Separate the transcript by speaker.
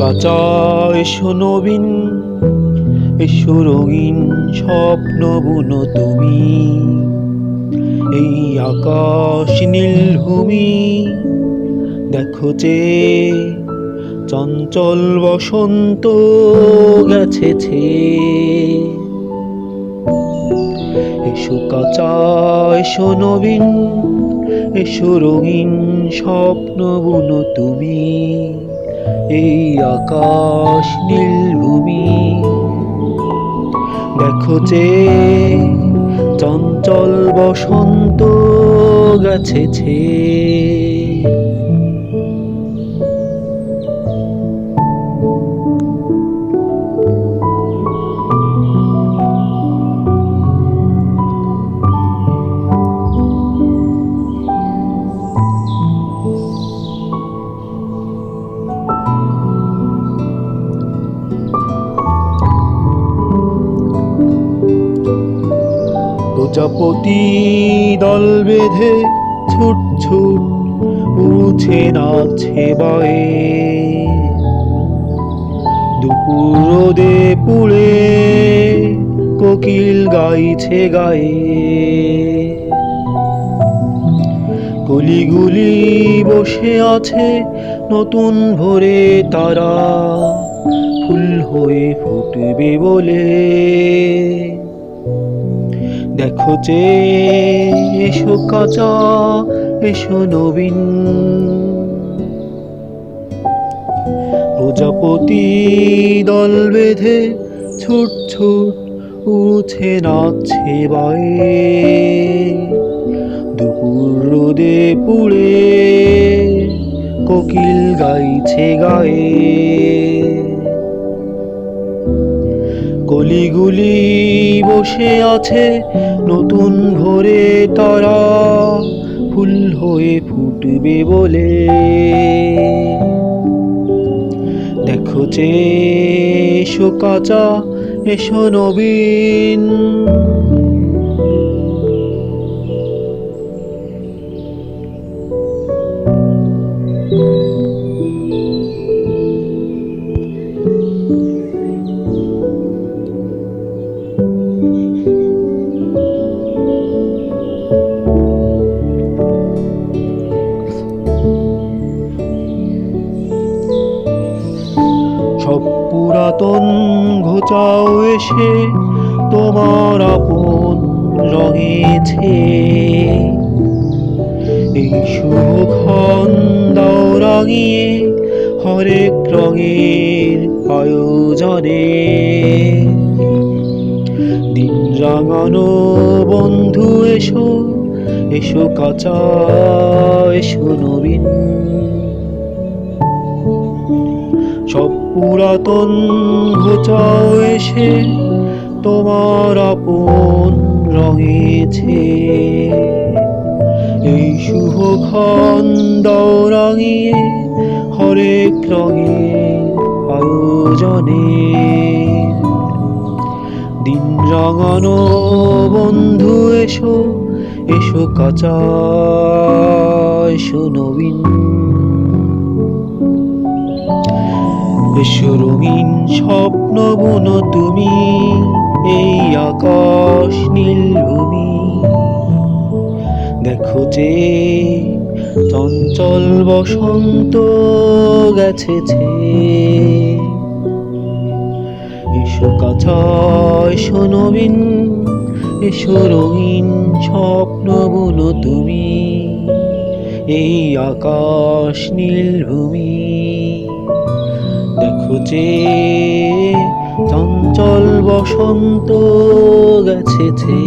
Speaker 1: কাঁচা এসো নবীন, এসো রঙিন স্বপ্ন বুনো তুমি। এই আকাশ নীল ভূমি দেখো যে চঞ্চল বসন্ত গেছে। এসো কাঁচা এসো নবীন, এসো রঙিন স্বপ্ন বুনো তুমি। এই আকাশ নীল ভূমি দেখো যে চঞ্চল বসন্ত গেছে। প্রজাপতি দল বেঁধে ছুট ছুট উড়ছে নাচছে বয়ে। দুপুর রোদে পুড়ে কোকিল গাইছে গায়ে। কলিগুলি বসে আছে নতুন ভোরে তারা, ফুল হয়ে ফুটবে বলে। দেখো যে এসো কাঁচা এসো নবীন। প্রজাপতি দল বেঁধে ছুট ছুট উড়ছে নাচছে বয়ে। দুপুর রোদে পুড়ে কোকিল গাইছে গায়ে। কলিগুলি বসে আছে নতুন ভোরে তারা, ফুল হয়ে ফুটবে বলে। দেখো যে এসো কাঁচা এসো নবীন। সব পুরাতন ঘোচাও এসে তোমার আপন রঙেছে। এই শুভক্ষণ দাও রাঙিয়ে হরেক রঙের আয়োজনে। দিন রাঙানো বন্ধু এসো, এসো কাঁচা এসো নবীন। সব পুরাতন ঘোচাও এসে তোমার আপন রঙেছে। এই শুভক্ষণ দাও রাঙিয়ে হরেক রঙের আয়োজনে। দিন রাঙানো বন্ধু এসো, এসো কাঁচা এসো নবীন। এসো রঙিন স্বপ্ন বুনো তুমি। এই আকাশ নীল ভূমি দেখো যে চঞ্চল বসন্ত গেছে। এসো কাঁচা এসো নবীন, এসো রঙিন স্বপ্ন বুনো তুমি। এই আকাশ নীল ভূমি দেখো যে চঞ্চল বসন্ত গেছে।